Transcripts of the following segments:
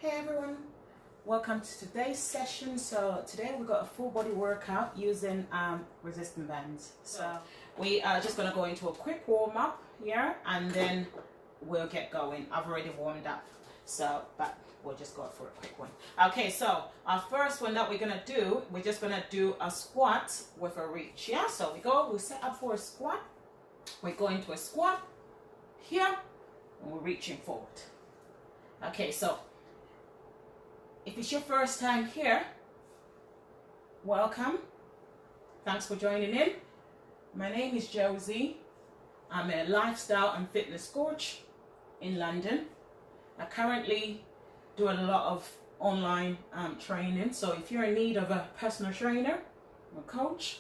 Hey everyone, welcome to today's session. So today we got a full body workout using resistance bands. So we are just going to go into a quick warm up here and then we'll get going. I've already warmed up, so but we'll just go for a quick one. Okay, so our first one that we're going to do, we're just going to do a squat with a reach. Yeah, so we set up for a squat, we go into a squat here and we're reaching forward. Okay, so if it's your first time here, welcome. Thanks for joining in. My name is Josie. I'm a lifestyle and fitness coach in London. I currently do a lot of online training. So if you're in need of a personal trainer or coach,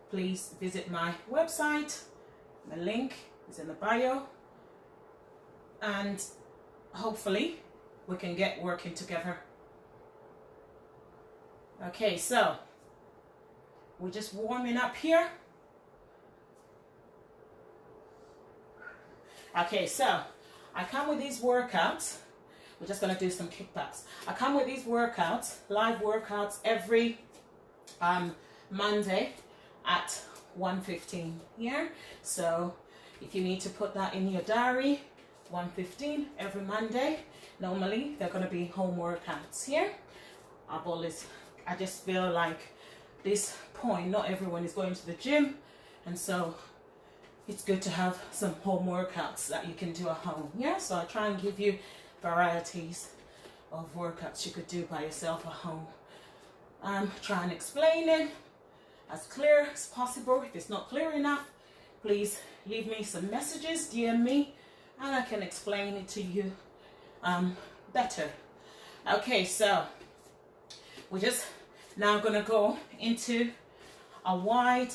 please visit my website. The link is in the bio. And hopefully we can get working together. Okay, so we're just warming up here. Okay, so I come with these workouts. We're just going to do some kickbacks. I come with these workouts, live workouts, every Monday at 1:15 here. So if you need to put that in your diary, 1:15 every Monday. Normally they're going to be home workouts here. I just feel like this point, not everyone is going to the gym, and so it's good to have some home workouts that you can do at home. Yeah, so I try and give you varieties of workouts you could do by yourself at home. Try and explain it as clear as possible. If it's not clear enough, please leave me some messages, DM me, and I can explain it to you better. Okay, so we're just now going to go into a wide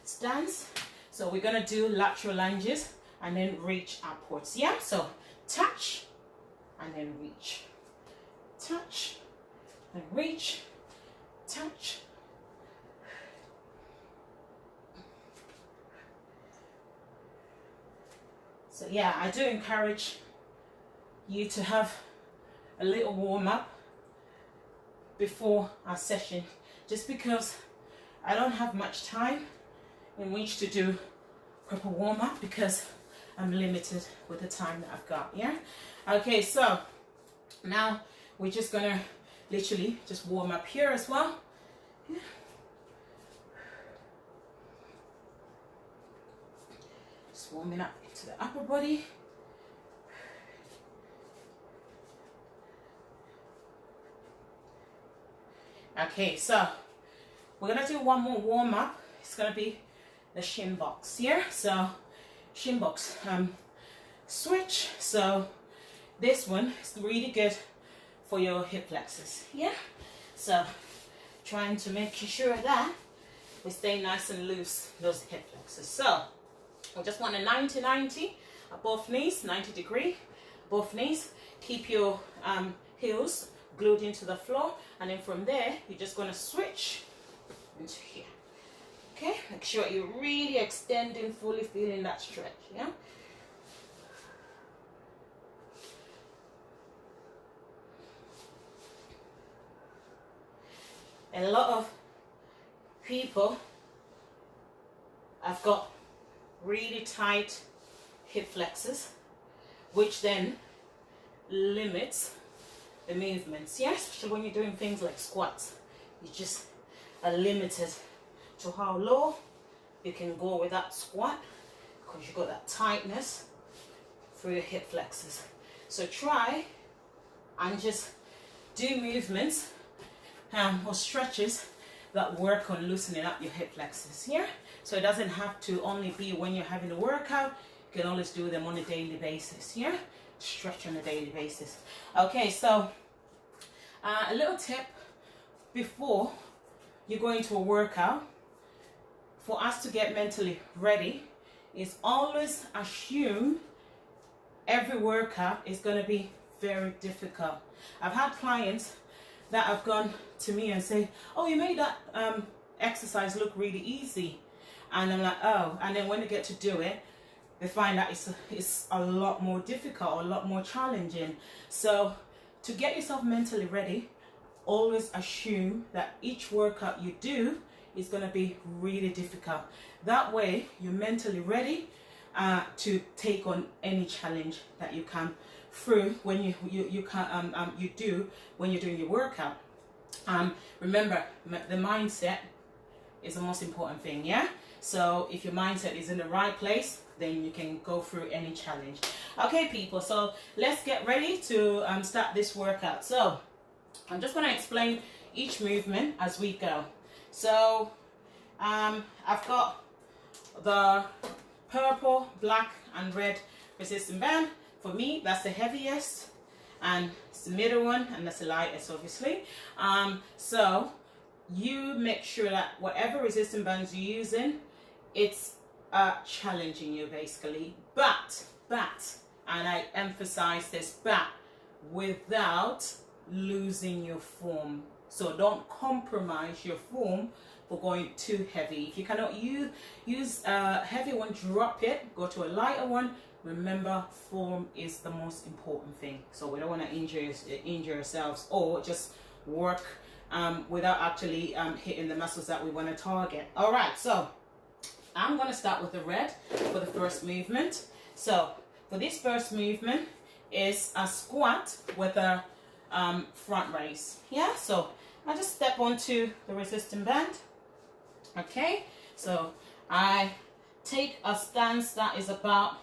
stance. So we're going to do lateral lunges and then reach upwards. Yeah, so touch and then reach, touch and reach, touch. So yeah, I do encourage you to have a little warm up before our session, just because I don't have much time in which to do proper warm up because I'm limited with the time that I've got. Yeah, okay, so now we're just gonna literally just warm up here as well. Yeah. Just warming up to the upper body. Okay, so we're gonna do one more warm up. It's gonna be the shin box here. So shin box switch. So this one is really good for your hip flexors. Yeah, so trying to make sure that we stay nice and loose, those hip flexors. So we just want a 90-90 at both knees, 90 degree both knees. Keep your heels glued into the floor, and then from there you're just going to switch into here. Okay, make sure you're really extending, fully feeling that stretch. Yeah, a lot of people have got really tight hip flexors, which then limits the movements. Yeah, especially when you're doing things like squats, you just are limited to how low you can go with that squat because you've got that tightness through your hip flexors. So try and just do movements or stretches that work on loosening up your hip flexors here. So it doesn't have to only be when you're having a workout. You can always do them on a daily basis. Yeah, stretch on a daily basis. Okay, so a little tip before you go into a workout for us to get mentally ready is always assume every workout is going to be very difficult. I've had clients that have gone to me and say, oh, you made that exercise look really easy, and I'm like, oh, and then when they get to do it, they find that it's a lot more difficult, a lot more challenging. So to get yourself mentally ready, always assume that each workout you do is going to be really difficult. That way you're mentally ready to take on any challenge that you come through when you do when you're doing your workout. Remember, the mindset is the most important thing, yeah? So if your mindset is in the right place, then you can go through any challenge. Okay, people, so let's get ready to start this workout. So I'm just going to explain each movement as we go. So I've got the purple, black and red resistance band. For me, that's the heaviest, and it's the middle one, and that's the lightest, obviously. So you make sure that whatever resistance bands you're using, it's challenging you basically, but, and I emphasize this, but without losing your form. So don't compromise your form for going too heavy. If you cannot use a heavy one, drop it, go to a lighter one. Remember, form is the most important thing. So we don't want to injure ourselves or just work without actually hitting the muscles that we want to target. All right, so I'm going to start with the red for the first movement. So for this first movement is a squat with a front raise. Yeah, so I just step onto the resistance band. Okay, so I take a stance that is about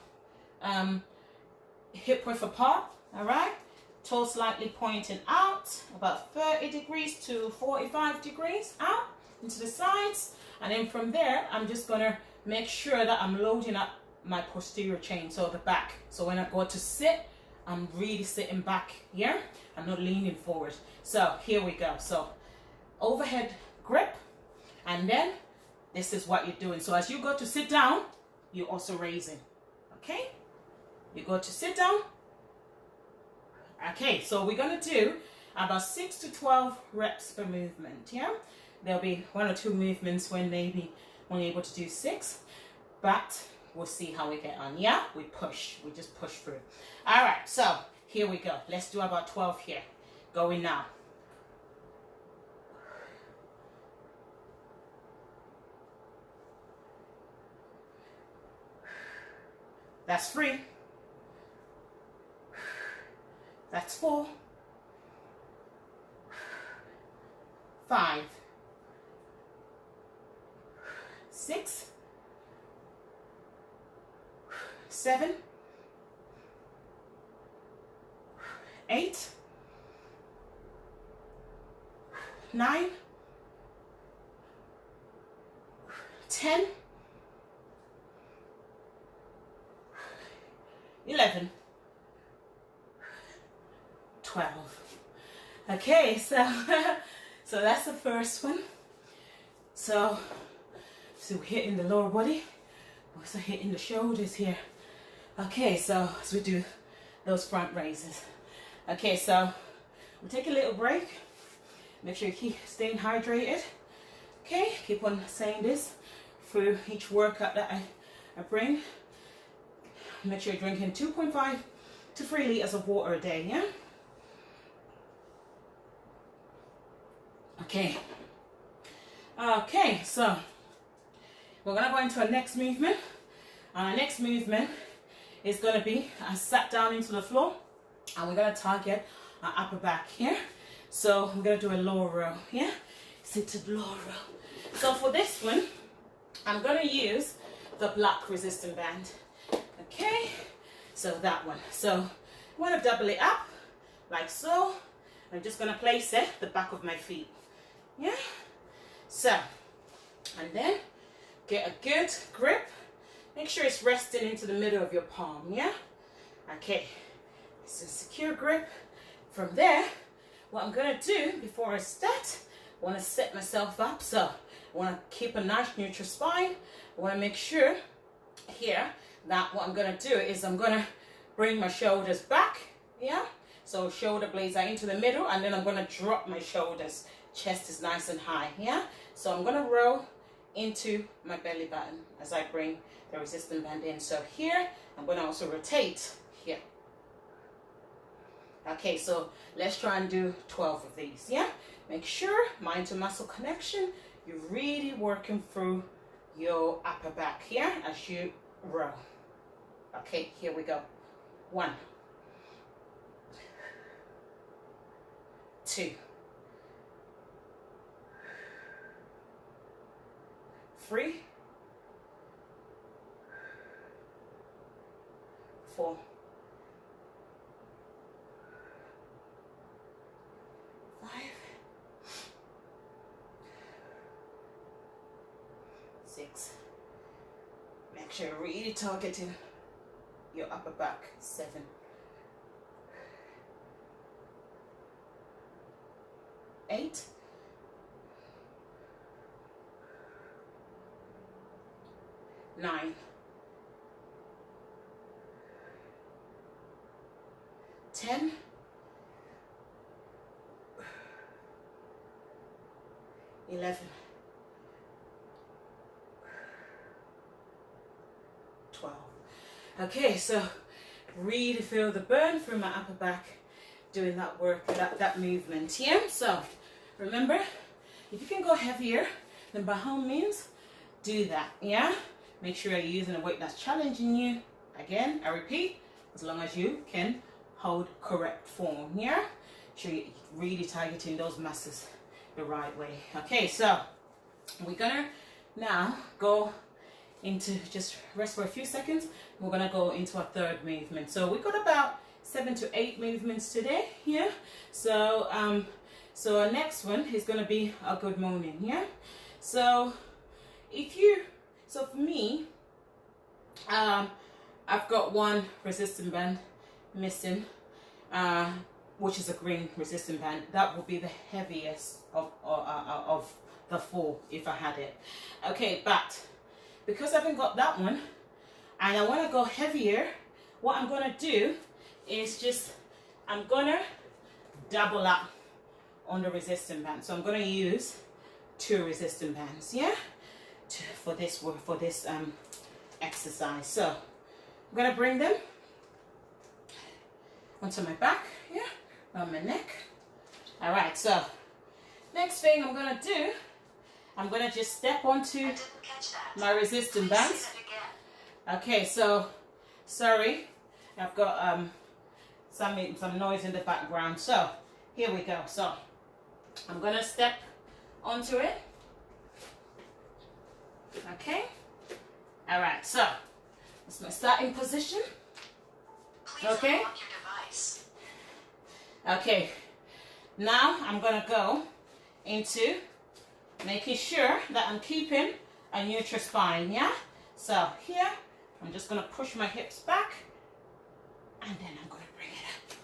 hip width apart. All right, toes slightly pointing out, about 30 degrees to 45 degrees out into the sides, and then from there I'm just gonna make sure that I'm loading up my posterior chain, so the back. So when I go to sit, I'm really sitting back here. I'm not leaning forward. So here we go. So overhead grip, and then this is what you're doing. So as you go to sit down, you're also raising. Okay, you go to sit down. Okay, so we're gonna do about 6 to 12 reps per movement. Yeah, there'll be 1 or 2 movements when maybe we're able to do 6, but we'll see how we get on. Yeah, we just push through. All right, so here we go. Let's do about 12 here. Going now. That's 3. That's 4. 5. 6. 7. 8. 9. 10. 11. 12. Okay, so that's the first one. So we're hitting the lower body, also hitting the shoulders here. Okay, so as we do those front raises. Okay, so we'll take a little break. Make sure you keep staying hydrated. Okay, keep on saying this through each workout that I bring. Make sure you're drinking 2.5 to 3 liters of water a day, yeah? Okay. Okay, so we're gonna go into our next movement. Our next movement is gonna be sat down into the floor, and we're gonna target our upper back here. So we're gonna do a lower row, yeah? Seated lower row. So for this one, I'm gonna use the black resistance band. Okay, so that one. So I want to double it up like so. I'm just going to place it at the back of my feet. Yeah, so, and then get a good grip. Make sure it's resting into the middle of your palm. Yeah, okay, it's a secure grip. From there, what I'm going to do before I start, I want to set myself up. So I want to keep a nice neutral spine. I want to make sure here that what I'm going to do is I'm going to bring my shoulders back, yeah? So shoulder blades are into the middle, and then I'm going to drop my shoulders. Chest is nice and high, yeah? So I'm going to roll into my belly button as I bring the resistance band in. So here, I'm going to also rotate here. Okay, so let's try and do 12 of these, yeah? Make sure, mind to muscle connection, you're really working through your upper back here as you row. Okay, here we go. 1, 2, 3, 4, 5, 6. Make sure you're really targeting your upper back. 7, 8, 9, 10, 11, 12. Okay, so really feel the burn through my upper back doing that work, that movement here. So remember, if you can go heavier, then by all means do that, yeah? Make sure you're using a weight that's challenging you. Again, I repeat, as long as you can hold correct form, yeah? Sure you're really targeting those muscles the right way. Okay, so we're gonna now go into, just rest for a few seconds. We're gonna go into our third movement. So we got about 7 to 8 movements today, yeah? So so our next one is gonna be a good morning, yeah? So for me, I've got one resistance band missing, which is a green resistance band. That will be the heaviest of the 4 if I had it. Okay, but because I haven't got that one and I want to go heavier, what I'm going to do is I'm going to double up on the resistance band. So I'm going to use 2 resistance bands, yeah, for this exercise. So I'm going to bring them onto my back, yeah, around my neck. All right, so next thing I'm going to do, I'm going to just step onto my resistance bands. Okay, so sorry, I've got some noise in the background. So here we go. So I'm going to step onto it. Okay. All right, so that's my starting position. Okay. Okay, now I'm going to go into making sure that I'm keeping a neutral spine, yeah? So here, I'm just going to push my hips back and then I'm going to bring it up.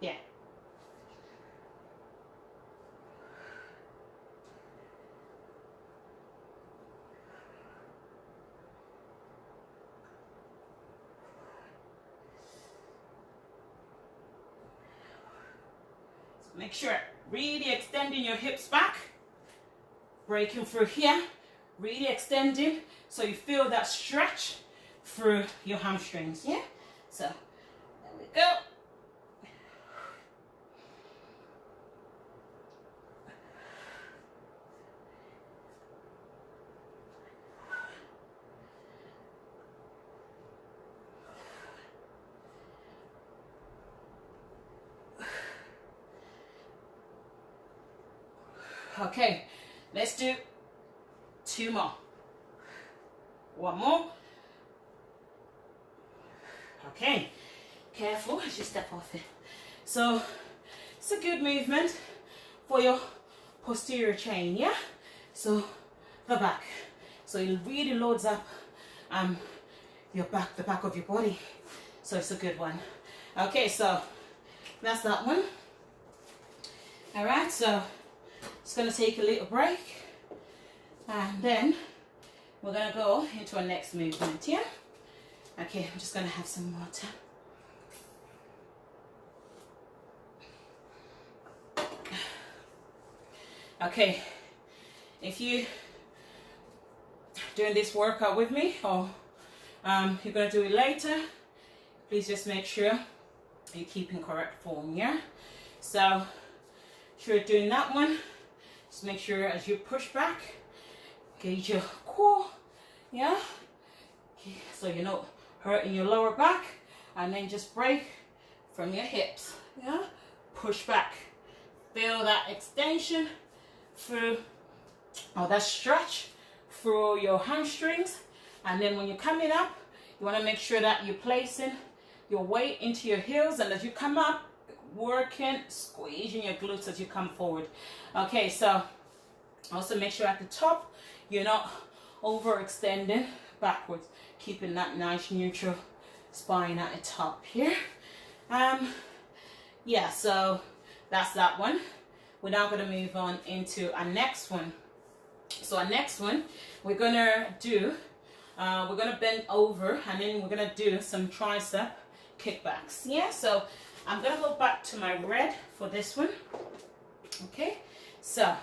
Yeah. Make sure really extending your hips back, breaking through here, really extending so you feel that stretch through your hamstrings, yeah? So there we go. Okay, let's do 2 more. 1 more. Okay, careful as you step off it. So it's a good movement for your posterior chain, yeah? So the back. So it really loads up your back, the back of your body. So it's a good one. Okay, so that's that one. All right, so it's going to take a little break and then we're going to go into our next movement, yeah? Okay, I'm just going to have some water. Okay, if you doing this workout with me or you're going to do it later, please just make sure you keep in correct form, yeah? So, sure doing that one, just make sure as you push back, gauge your core, yeah? So you're not hurting your lower back, and then just break from your hips, yeah? Push back, feel that extension through, or that stretch through your hamstrings, and then when you're coming up, you want to make sure that you're placing your weight into your heels, and as you come up, working, squeezing your glutes as you come forward. Okay, so also make sure at the top you're not overextending backwards, keeping that nice neutral spine at the top here. Yeah, so that's that one. We're now going to move on into our next one. So our next one, we're going to do, we're going to bend over, and then we're going to do some tricep kickbacks. Yeah, so I'm going to go back to my red for this one. Okay, so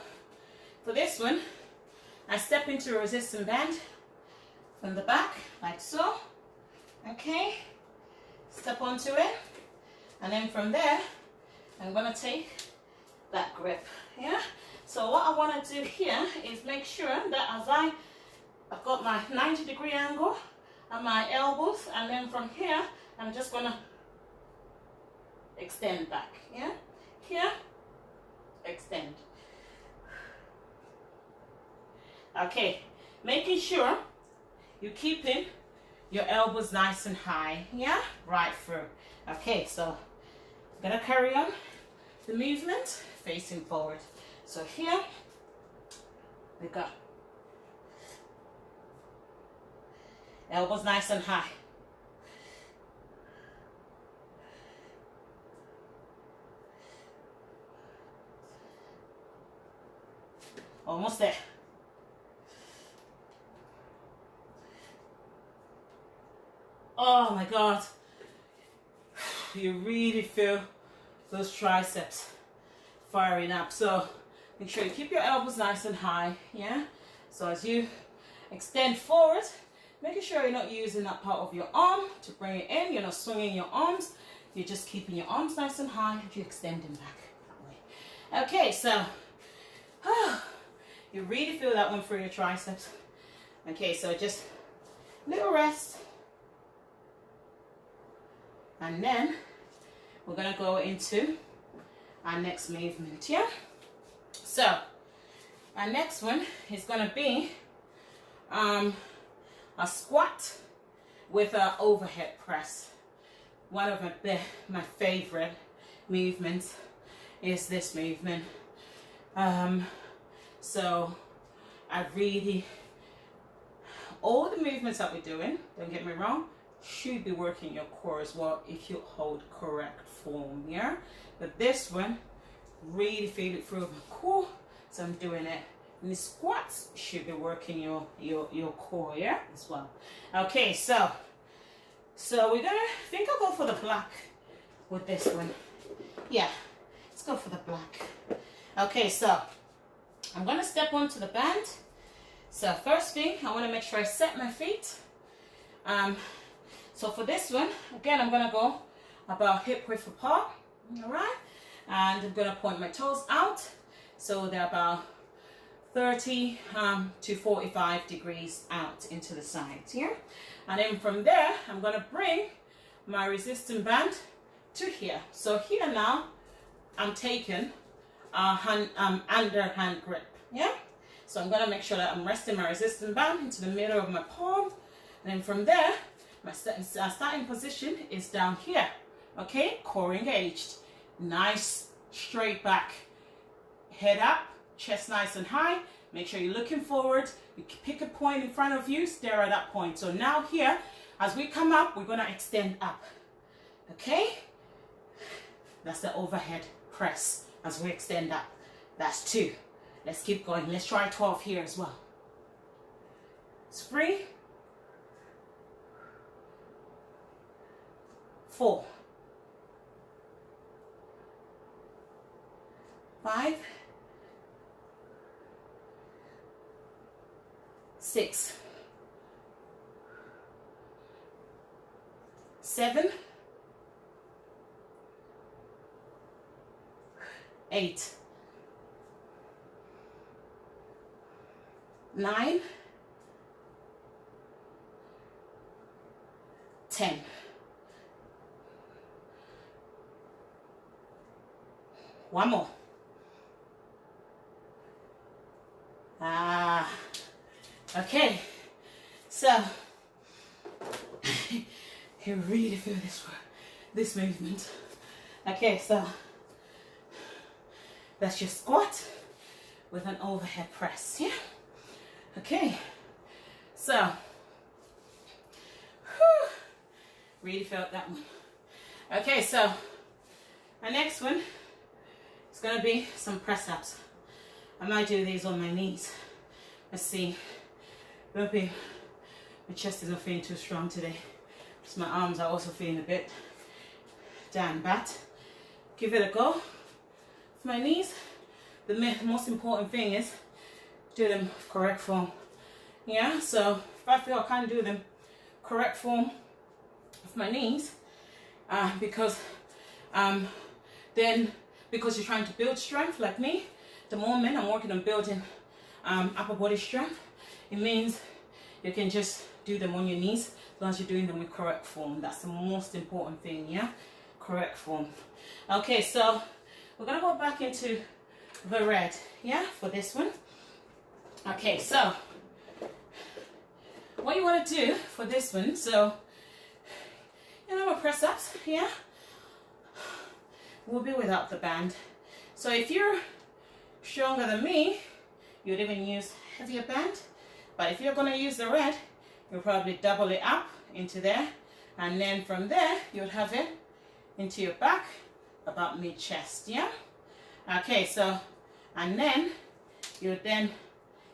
for this one, I step into a resistance band from the back, like so. Okay, step onto it, and then from there, I'm going to take that grip. Yeah, so what I want to do here is make sure that as I've got my 90-degree angle and my elbows, and then from here, I'm just going to extend back. Yeah, here, extend. Okay, making sure you're keeping your elbows nice and high, yeah, right through. Okay, so I'm gonna carry on the movement facing forward. So here we go, elbows nice and high. Almost there. Oh my God, you really feel those triceps firing up. So make sure you keep your elbows nice and high, yeah? So as you extend forward, making sure you're not using that part of your arm to bring it in, you're not swinging your arms, you're just keeping your arms nice and high as you're extending back that way. Okay, so you really feel that one through your triceps. Okay, so just little rest. And then we're going to go into our next movement, yeah? So our next one is going to be a squat with an overhead press. One of my favorite movements is this movement. So I really, all the movements that we're doing, don't get me wrong, should be working your core as well if you hold correct form, yeah? But this one, really feel it through my core, so I'm doing it. And the squats should be working your core, yeah, as well. Okay, so we're gonna think I'll go for the black with this one. Yeah, let's go for the black. Okay, so I'm gonna step onto the band. So first thing, I want to make sure I set my feet. So for this one, again, I'm going to go about hip width apart, all right? And I'm going to point my toes out, so they're about 30 to 45 degrees out into the sides here. And then from there, I'm going to bring my resistance band to here. So here now, I'm taking a underhand grip, yeah? So I'm going to make sure that I'm resting my resistance band into the middle of my palm. And then from there, my starting position is down here, okay? Core engaged. Nice, straight back. Head up, chest nice and high. Make sure you're looking forward. You pick a point in front of you, stare at that point. So now here, as we come up, we're gonna extend up, okay? That's the overhead press as we extend up. That's 2. Let's keep going. Let's try 12 here as well. It's 3, 4, 5, 6, 7, 8, 9, 10. One more. Okay. So you really feel this movement. Okay, so that's your squat with an overhead press. Yeah. Okay. So really felt that one. Okay, so my next one is going to be some press ups. I might do these on my knees. Let's see. Maybe my chest isn't feeling too strong today. Just my arms are also feeling a bit down, but give it a go. For my knees, the most important thing is do them correct form. Yeah, so if I feel I can't do them correct form of my knees, because you're trying to build strength like me, the moment I'm working on building upper body strength, it means you can just do them on your knees as long as you're doing them with correct form. That's the most important thing, yeah? Correct form. Okay, so we're gonna go back into the red, yeah, for this one. Okay, so what you want to do for this one, so you know, press ups, yeah, will be without the band. So if you're stronger than me, you'd even use heavier band. But if you're going to use the red, you'll probably double it up into there, and then from there you'll have it into your back about mid chest, yeah. Okay, so and then you then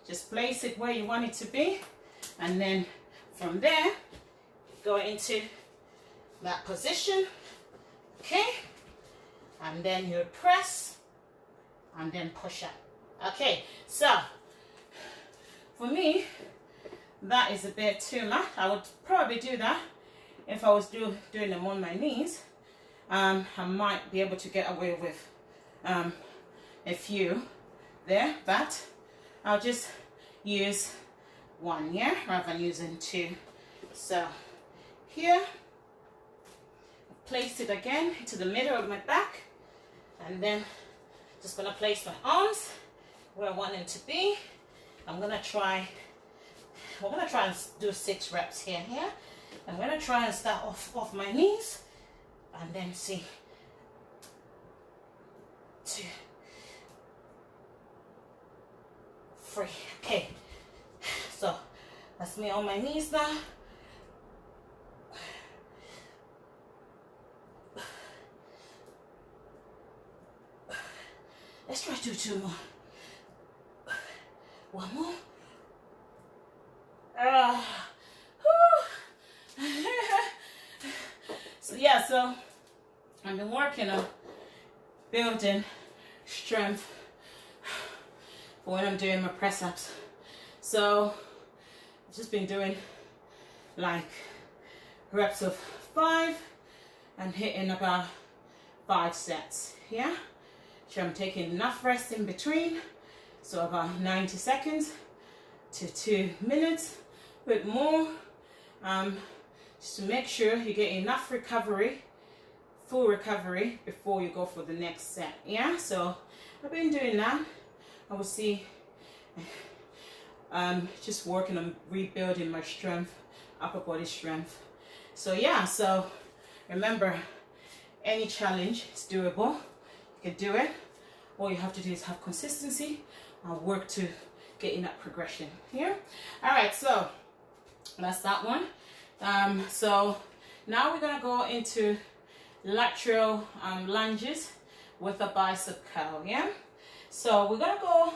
just place it where you want it to be, and then from there go into that position, okay, and then you press and then push up. Okay, so for me that is a bit too much. I would probably do that if I was doing them on my knees. I might be able to get away with a few there, but I'll just use one, yeah, rather than using two. So here, place it again into the middle of my back, and then just gonna place my arms where I want them to be. We're gonna try and do 6 reps here. Yeah, I'm gonna try and start off my knees, and then see 2, 3. Okay, so that's me on my knees now. Let's try to do 2 more. 1 more. So yeah, so I've been working on building strength for when I'm doing my press ups. So I've just been doing like reps of 5 and hitting about 5 sets. Yeah, so I'm taking enough rest in between, so about 90 seconds to 2 minutes, a bit more, just to make sure you get enough recovery, full recovery, before you go for the next set. Yeah, so I've been doing that. I will see, just working on rebuilding my strength, upper body strength. So yeah, so remember, any challenge is doable. You can do it. All you have to do is have consistency and work to get in that progression here. All right, so that's that one. So now we're gonna go into lateral lunges with a bicep curl. Yeah, so we're gonna go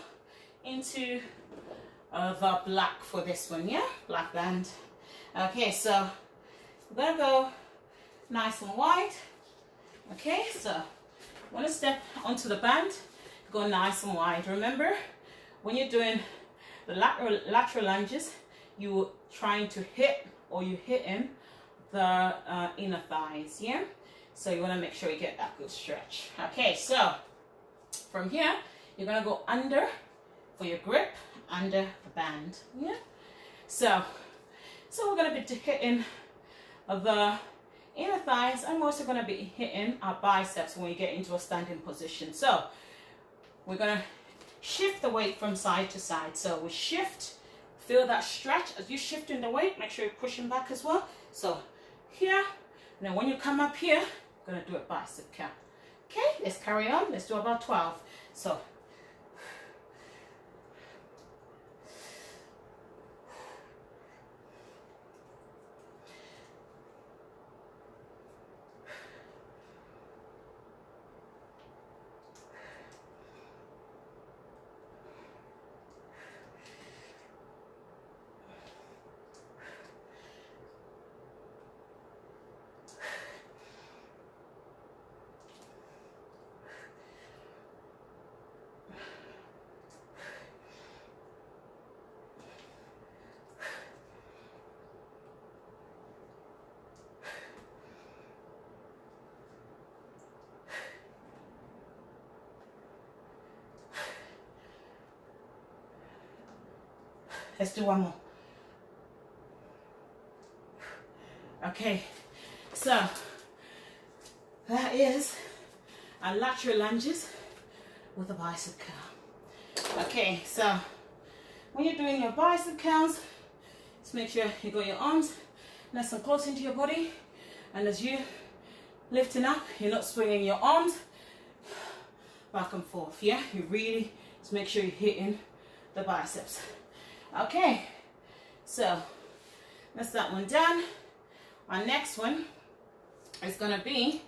into the black for this one. Yeah, black band. Okay, so we're gonna go nice and wide. Okay, so want to step onto the band, go nice and wide. Remember, when you're doing the lateral lunges, you're trying to hit, or you hit in the inner thighs, yeah? So you want to make sure you get that good stretch. Okay, so from here, you're going to go under for your grip, under the band, yeah? So we're going to be hitting the inner thighs, and we're also going to be hitting our biceps when we get into a standing position. So we're going to shift the weight from side to side. So we shift, feel that stretch. As you're shifting the weight, make sure you're pushing back as well. So here, and then when you come up here, I'm going to do a bicep count. Okay, let's carry on. Let's do about 12. So let's do one more. Okay, so that is our lateral lunges with a bicep curl. Okay, so when you're doing your bicep curls, just make sure you got your arms nice and close into your body, and as you lifting up, you're not swinging your arms back and forth, yeah? You really just make sure you're hitting the biceps. Okay, so that's that one done. Our next one is going to be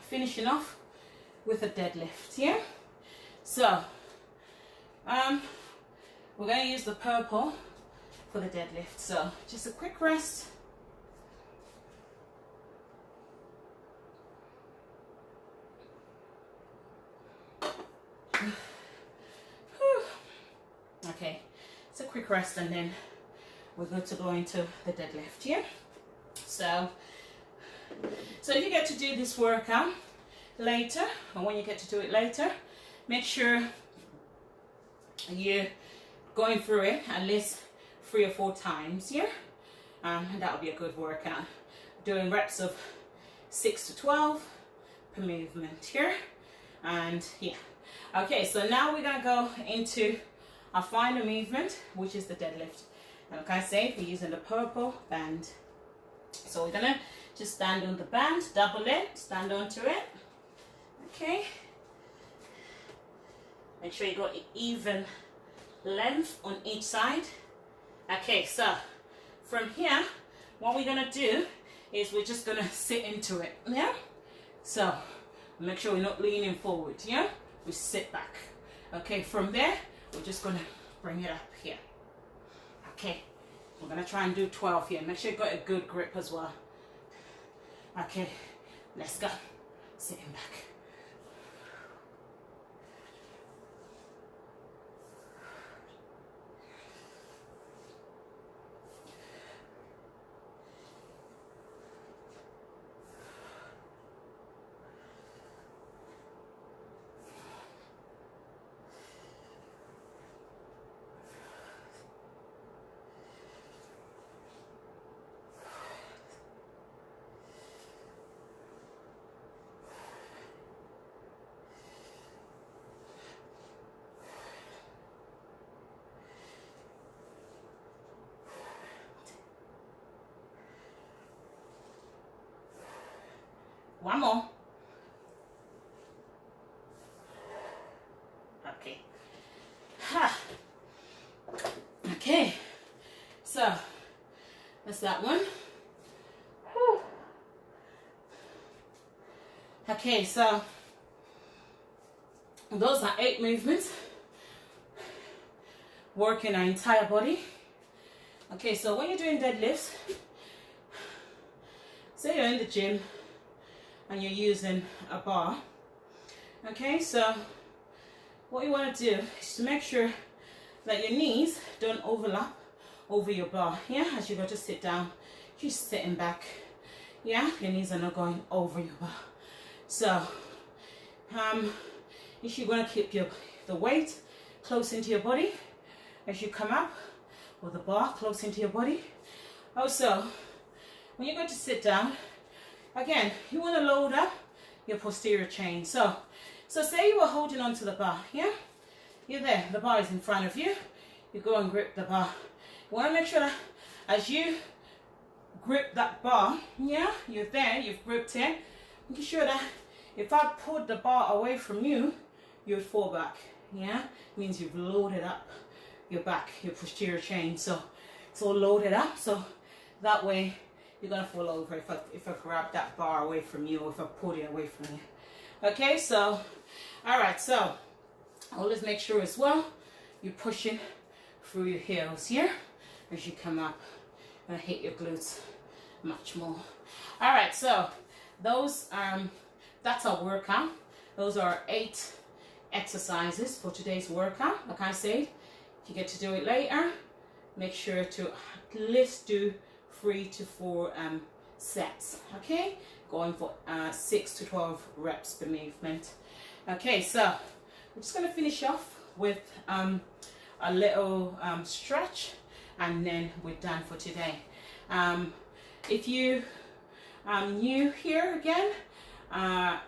finishing off with a deadlift, yeah? So we're going to use the purple for the deadlift. So just a quick rest. Okay, it's a quick rest, and then we're good to go into the deadlift, yeah? So if you get to do this workout later, or when you get to do it later, make sure you're going through it at least 3 or 4 times, yeah? And that'll be a good workout. Doing reps of 6 to 12 per movement here, and yeah. Okay, so now we're gonna go into our final movement, which is the deadlift. And like I said, we're using the purple band. So we're gonna just stand on the band, double it, stand onto it. Okay. Make sure you got even length on each side. Okay, so from here, what we're gonna do is we're just gonna sit into it, yeah? So make sure we're not leaning forward, yeah? We sit back. Okay, from there, we're just gonna bring it up here. Okay, we're gonna try and do 12 here. Make sure you got a good grip as well. Okay, let's go. Sitting back. One more. Okay. Ha. Okay. So that's that one. Whew. Okay, so those are 8 movements working our entire body. Okay, so when you're doing deadlifts, say you're in the gym and you're using a bar. Okay, so what you want to do is to make sure that your knees don't overlap over your bar. Yeah, as you go to sit down, just sitting back. Yeah, your knees are not going over your bar. So if you're going to keep the weight close into your body as you come up, or the bar close into your body. Also, when you go to sit down, again, you want to load up your posterior chain. So say you were holding onto the bar, yeah? You're there, the bar is in front of you. You go and grip the bar. You want to make sure that as you grip that bar, yeah, you're there, you've gripped it. Make sure that if I pulled the bar away from you, you would fall back, yeah? It means you've loaded up your back, your posterior chain. So it's all loaded up, so that way you're gonna fall over if I grab that bar away from you, or if I pull it away from you. Okay, so all right, so always make sure as well you're pushing through your heels here as you come up and hit your glutes much more. All right, so those that's our workout. Those are 8 exercises for today's workout. Like I said, if you get to do it later, make sure to at least do 3 to 4 sets. Okay, going for 6 to 12 reps per movement. Okay, so we're just going to finish off with a little stretch, and then we're done for today. If you new here again,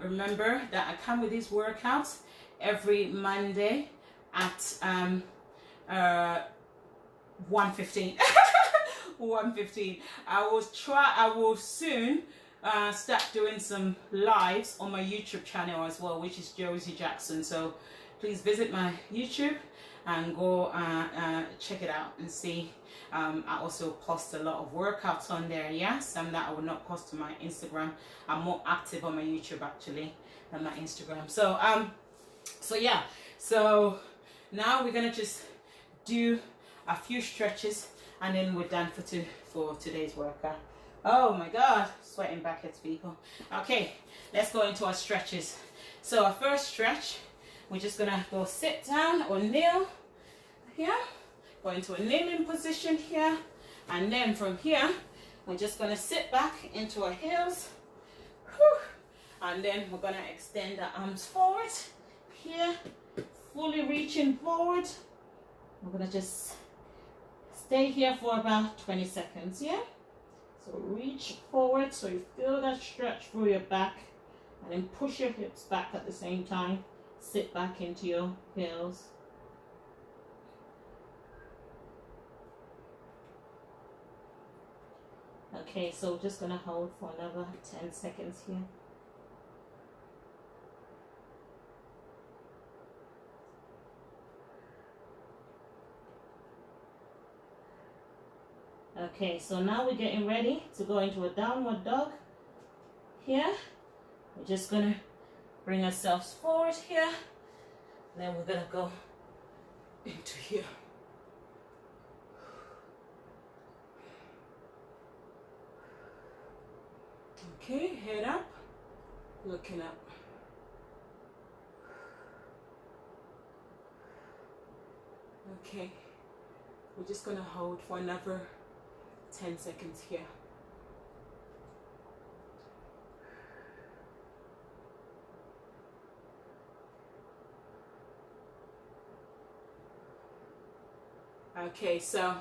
remember that I come with these workouts every Monday at 1:15. 1:15. I will soon start doing some lives on my YouTube channel as well, which is Josie Jackson. So please visit my YouTube and go check it out and see. I also post a lot of workouts on there, yeah, some that I will not post to my Instagram. I'm more active on my YouTube actually than my Instagram. So yeah, so now we're gonna just do a few stretches, and then we're done for today's workout. Oh my god, sweating backwards, people. Okay, let's go into our stretches. So our first stretch, we're just gonna go sit down or kneel here, go into a kneeling position here, and then from here we're just gonna sit back into our heels. Whew. And then we're gonna extend the arms forward here, fully reaching forward. We're gonna just stay here for about 20 seconds, yeah? So reach forward so you feel that stretch through your back, and then push your hips back at the same time. Sit back into your heels. Okay, so just gonna hold for another 10 seconds here. Okay, so now we're getting ready to go into a downward dog here. We're just gonna bring ourselves forward here, then we're gonna go into here. Okay, head up, looking up. Okay, we're just gonna hold for another 10 seconds here. Okay, so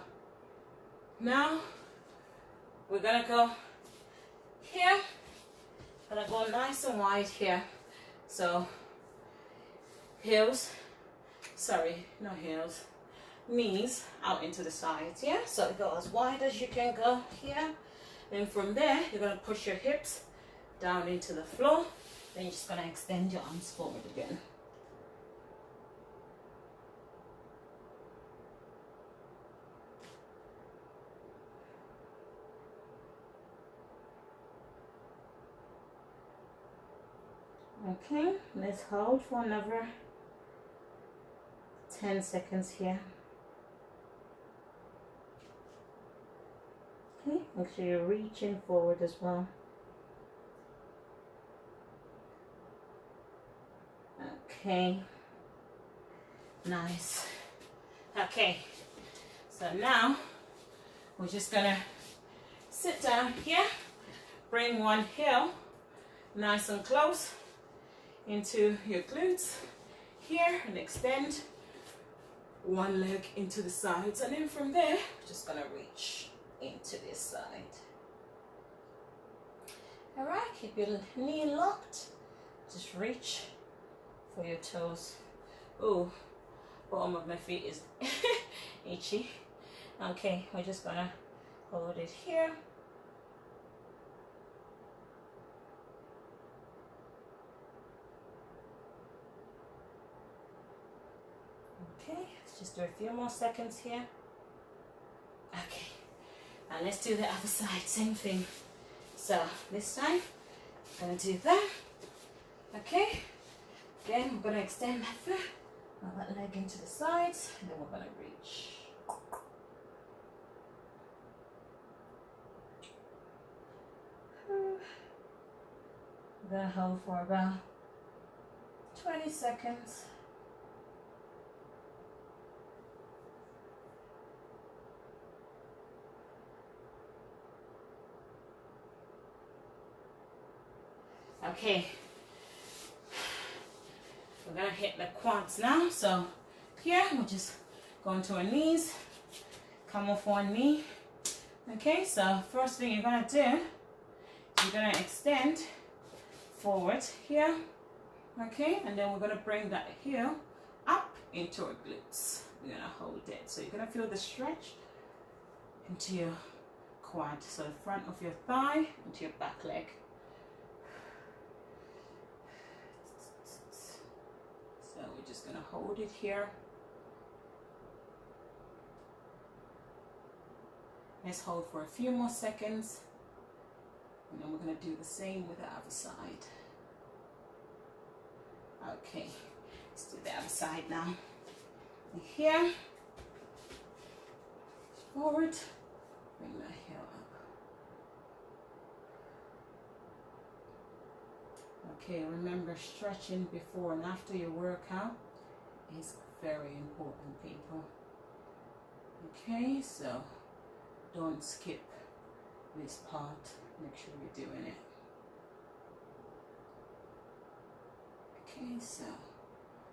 now we're gonna go here. Gonna go nice and wide here. So heels, sorry, no heels, knees out into the sides, yeah? So go as wide as you can go here. Then from there, you're gonna push your hips down into the floor. Then you're just gonna extend your arms forward again. Okay, let's hold for another 10 seconds here. Okay, make sure you're reaching forward as well. Okay, nice. Okay, so now we're just gonna sit down here, bring one heel nice and close into your glutes here, and extend one leg into the sides, and then from there we're just gonna reach into this side. All right, keep your knee locked, just reach for your toes. Oh, bottom of my feet is itchy. Okay, we're just gonna hold it here. Okay, let's just do a few more seconds here. Okay, and let's do the other side, same thing. So this time, I'm gonna do that. Okay, again, we're gonna extend that foot, that leg into the sides, and then we're gonna reach. We're gonna hold for about 20 seconds. Okay, we're gonna hit the quads now. So here we're just going to our knees, come off one knee. Okay, so first thing you're gonna do, you're gonna extend forward here. Okay, and then we're gonna bring that heel up into our glutes. We're gonna hold it. So you're gonna feel the stretch into your quad. So the front of your thigh into your back leg. So we're just gonna hold it here. Let's hold for a few more seconds, and then we're gonna do the same with the other side. Okay, let's do the other side now. And here, forward, bring the heel up. Okay, remember stretching before and after your workout is very important, people. Okay, so don't skip this part. Make sure you're doing it. Okay, so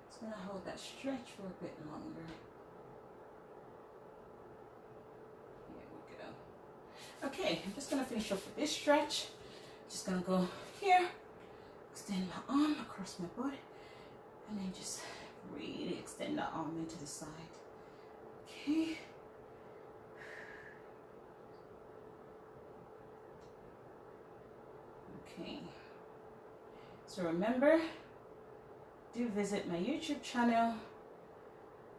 just gonna hold that stretch for a bit longer. Here we go. Okay, I'm just gonna finish off with this stretch. Just gonna go here, extend my arm across my body, and then just really extend that arm into the side. Okay. Okay. So remember, do visit my YouTube channel.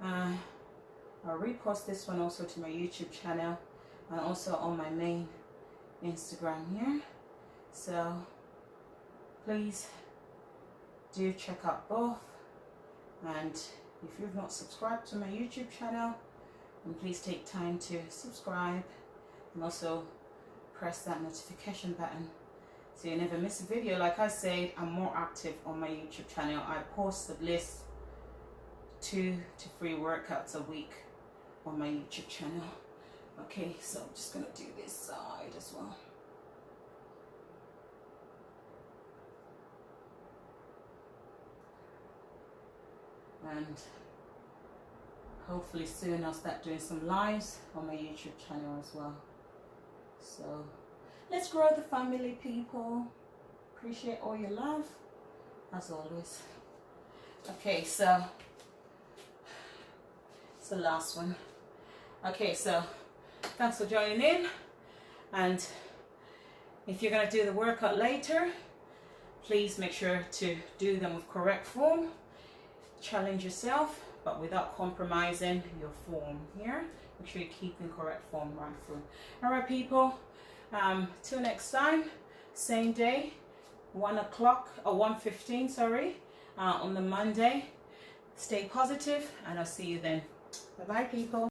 I'll repost this one also to my YouTube channel and also on my main Instagram here. So please do check out both, and if you've not subscribed to my YouTube channel, then please take time to subscribe and also press that notification button so you never miss a video. Like I said, I'm more active on my YouTube channel. I post at least 2 to 3 workouts a week on my YouTube channel. Okay, so I'm just gonna do this side as well. And hopefully soon I'll start doing some lives on my YouTube channel as well. So let's grow the family, people. Appreciate all your love, as always. Okay, so it's the last one. Okay, so thanks for joining in. And if you're going to do the workout later, please make sure to do them with correct form. Challenge yourself, but without compromising your form here. Make sure you keep in correct form right through. All right, people. Till next time, same day, 1 o'clock or 1:15, sorry, on the Monday. Stay positive, and I'll see you then. Bye bye, people.